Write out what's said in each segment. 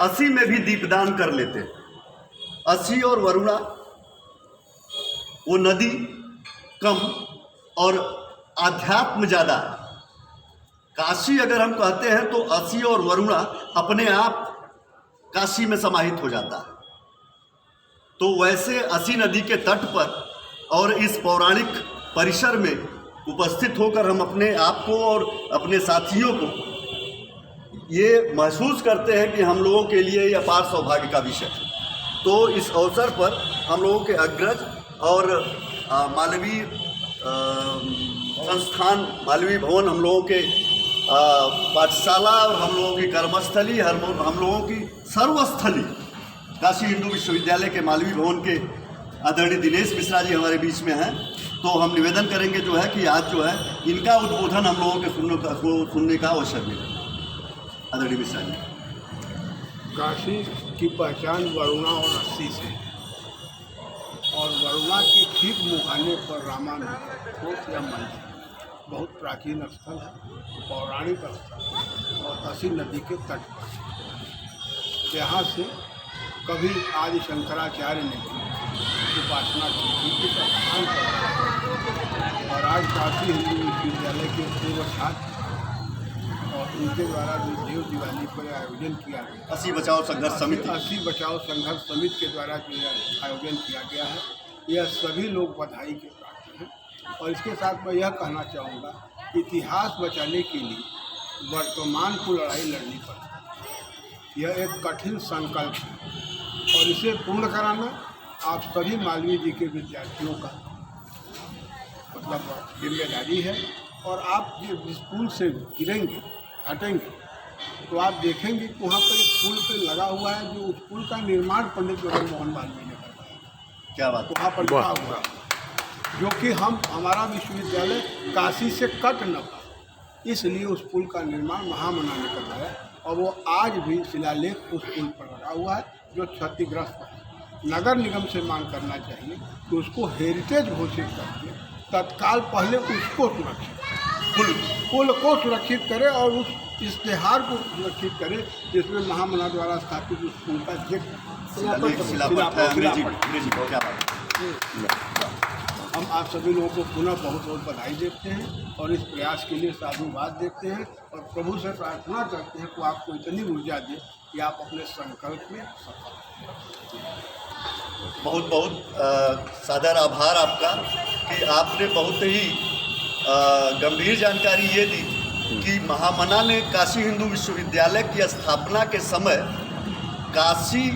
अस्सी में भी दीपदान कर लेते। अस्सी और वरुणा वो नदी कम और आध्यात्म ज़्यादा। काशी अगर हम कहते हैं तो अस्सी और वरुणा अपने आप काशी में समाहित हो जाता है। तो वैसे अस्सी नदी के तट पर और इस पौराणिक परिसर में उपस्थित होकर हम अपने आप को और अपने साथियों को ये महसूस करते हैं कि हम लोगों के लिए ये अपार सौभाग्य का विषय है। तो इस अवसर पर हम लोगों के अग्रज और मालवीय संस्थान मालवीय भवन, हम लोगों के पाठशाला और हम लोगों की कर्मस्थली, हम लोगों की सर्वस्थली काशी हिंदू विश्वविद्यालय के मालवीय भवन के आदरणीय दिनेश मिश्रा जी हमारे बीच में हैं। तो हम निवेदन करेंगे जो है कि आज जो है इनका उद्बोधन हम लोगों के सुनने का अवसर मिले। आदरणीय मिश्रा जी। काशी की पहचान वरुणा और अस्सी से, और वरुणा के ठीक मुहाने पर रामानुज या मंदिर बहुत प्राचीन स्थल है, पौराणिक स्थल और अस्सी नदी के तट पर। यहाँ से कभी आदि शंकराचार्य ने उपासना की थी इस स्थान पर, और आज काशी हिंदू विश्वविद्यालय के पूर्व छात्र और उनके द्वारा जो देव दिवाली पर आयोजन किया गया, अस्सी बचाओ संघर्ष समिति, अस्सी बचाओ संघर्ष समिति के द्वारा जो आयोजन किया गया है, यह सभी लोग बधाई के पात्र हैं। और इसके साथ मैं यह कहना चाहूँगा, इतिहास बचाने के लिए वर्तमान को लड़ाई लड़नी पड़ती है। यह एक कठिन संकल्प है और इसे पूर्ण कराना आप सभी मालवीय जी के विद्यार्थियों का मतलब जिम्मेदारी है। और आप जिस पुल से गिरेंगे हटेंगे तो आप देखेंगे कि वहाँ पर एक पुल पे लगा हुआ है, जो उस पुल का निर्माण पंडित जगन मोहन मालवीय ने करवाया। क्या बात। वहाँ पर लिखा हुआ है, जो कि हमारा विश्वविद्यालय काशी से कट न पाए, इसलिए उस पुल का निर्माण महामना ने करवाया। और वो आज भी शिलालेख उस पुल पर लगा हुआ है, जो क्षतिग्रस्त है। नगर निगम से मांग करना चाहिए कि उसको हेरिटेज घोषित करके तत्काल पहले उसको सुरक्षित पुल को सुरक्षित करे और उस इश्तेहार को सुरक्षित करे जिसमें महामना द्वारा स्थापित उस पुल का हम आप सभी लोगों को पुनः बहुत बहुत बधाई देते हैं और इस प्रयास के लिए साधुवाद देते हैं और प्रभु से प्रार्थना करते हैं कि आपको इतनी ऊर्जा दे कि आप अपने संकल्प में सफल। बहुत बहुत सादर आभार आपका कि आपने बहुत ही गंभीर जानकारी ये दी कि महामना ने काशी हिंदू विश्वविद्यालय की स्थापना के समय काशी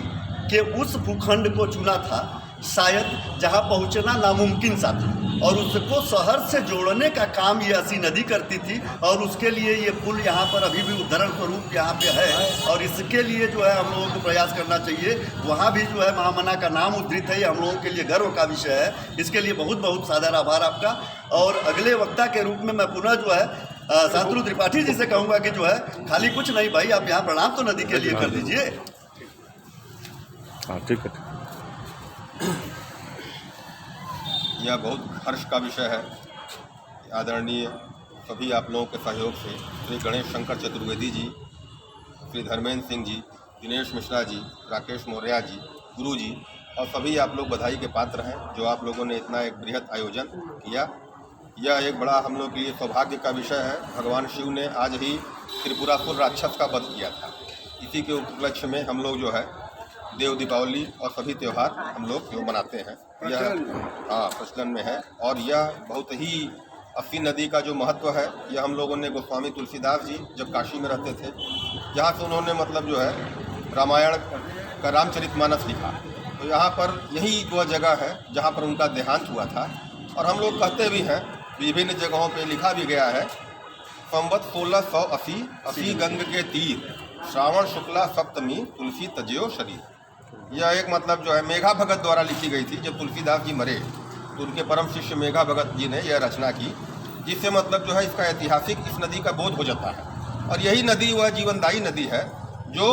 के उस भूखंड को चुना था शायद जहां पहुंचना नामुमकिन सा था, और उसको शहर से जोड़ने का काम ये अस्सी नदी करती थी। और उसके लिए ये पुल यहाँ पर अभी भी उदाहरण स्वरूप यहाँ पे है, और इसके लिए जो है हम लोगों को प्रयास करना चाहिए। वहाँ भी जो है महामना का नाम उद्धृत है, ये हम लोगों के लिए गर्व का विषय है। इसके लिए बहुत बहुत सादर आभार आपका। और अगले वक्ता के रूप में मैं पुनः जो है शांतनु त्रिपाठी जी से कहूँगा कि जो है खाली कुछ नहीं भाई, आप यहाँ प्रणाम तो नदी के लिए कर दीजिए। हाँ ठीक है। यह बहुत हर्ष का विषय है। आदरणीय सभी आप लोगों के सहयोग से श्री गणेश शंकर चतुर्वेदी जी, श्री धर्मेंद्र सिंह जी, दिनेश मिश्रा जी, राकेश मौर्य जी, गुरु जी और सभी आप लोग बधाई के पात्र हैं जो आप लोगों ने इतना एक बृहद आयोजन किया। यह एक बड़ा हम लोग के लिए सौभाग्य का विषय है। भगवान शिव ने आज ही त्रिपुरासुर राक्षस का वध किया था। इसी के उपलक्ष्य में हम लोग जो है देव दीपावली और सभी त्यौहार हम लोग जो मनाते हैं, यह प्रचलन में है। और यह बहुत ही अस्सी नदी का जो महत्व है, यह हम लोगों ने गोस्वामी तुलसीदास जी जब काशी में रहते थे, जहाँ से उन्होंने मतलब जो है रामायण का रामचरितमानस लिखा, तो यहाँ पर यही वह जगह है जहाँ पर उनका देहांत हुआ था। और हम लोग कहते भी हैं, विभिन्न जगहों पे लिखा भी गया है, संवत 1680 अस्सी गंग के तीर, श्रावण शुक्ला सप्तमी तुलसी तजयो शरीर। यह एक मतलब जो है मेघा भगत द्वारा लिखी गई थी। जब तुलसीदास जी मरे तो उनके परम शिष्य मेघा भगत जी ने यह रचना की, जिससे मतलब जो है इसका ऐतिहासिक इस नदी का बोध हो जाता है। और यही नदी वह जीवनदायी नदी है जो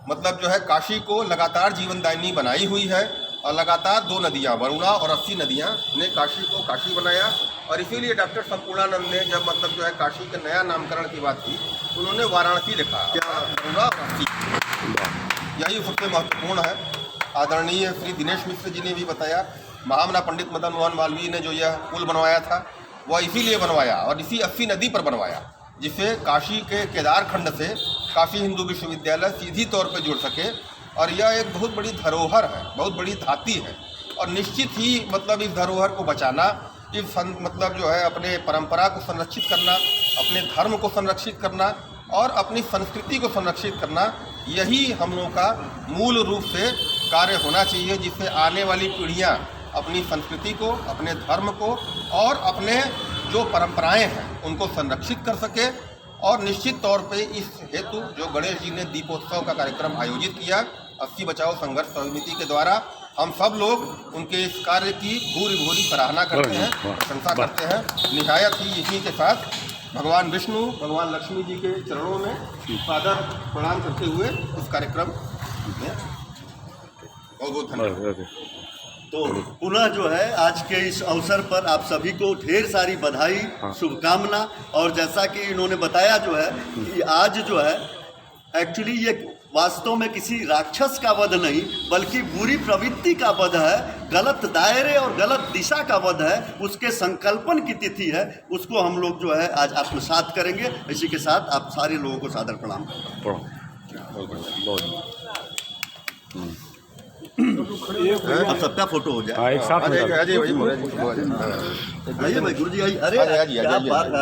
मतलब जो है काशी को लगातार जीवनदायिनी बनाई हुई है। और लगातार दो नदियाँ वरुणा और अस्सी नदियाँ ने काशी को काशी बनाया। और इसीलिए डॉक्टर संपूर्णानंद ने जब मतलब जो है काशी के नया नामकरण की बात की, उन्होंने वाराणसी लिखा, वरुणा और अस्सी। यही सबसे महत्वपूर्ण है। आदरणीय श्री दिनेश मिश्र जी ने भी बताया, महामना पंडित मदन मोहन मालवीय ने जो यह पुल बनवाया था वह इसीलिए बनवाया और इसी 80 नदी पर बनवाया, जिससे काशी के केदार खंड से काशी हिंदू विश्वविद्यालय सीधी तौर पर जुड़ सके। और यह एक बहुत बड़ी धरोहर है, बहुत बड़ी धाती है, और निश्चित ही मतलब इस धरोहर को बचाना, इस मतलब जो है अपने परंपरा को संरक्षित करना, अपने धर्म को संरक्षित करना और अपनी संस्कृति को संरक्षित करना, यही हम लोगों का मूल रूप से कार्य होना चाहिए, जिससे आने वाली पीढ़ियाँ अपनी संस्कृति को, अपने धर्म को और अपने जो परंपराएं हैं उनको संरक्षित कर सके। और निश्चित तौर पे इस हेतु जो गणेश जी ने दीपोत्सव का कार्यक्रम आयोजित किया 80 बचाओ संघर्ष समिति के द्वारा, हम सब लोग उनके इस कार्य की भूरी भूरी सराहना करते हैं, प्रशंसा करते हैं। निहायत ही इसी के साथ भगवान विष्णु, भगवान लक्ष्मी जी के चरणों में सादर प्रणाम करते हुए इस कार्यक्रम में बहुत बहुत धन्यवाद। तो पुनः जो है आज के इस अवसर पर आप सभी को ढेर सारी बधाई, शुभकामना। और जैसा कि इन्होंने बताया जो है कि आज जो है एक्चुअली ये वास्तव में किसी राक्षस का वध नहीं बल्कि बुरी प्रवृत्ति का वध है, गलत दायरे और गलत दिशा का वध है, उसके संकल्पन की तिथि है, उसको हम लोग जो है आज आत्मसात करेंगे। इसी के साथ आप सारे लोगों को सादर प्रणाम करते हैं। अब सबका फोटो हो जाए। एक साथ अरे भाई गुरु जी, अरे क्या बात है।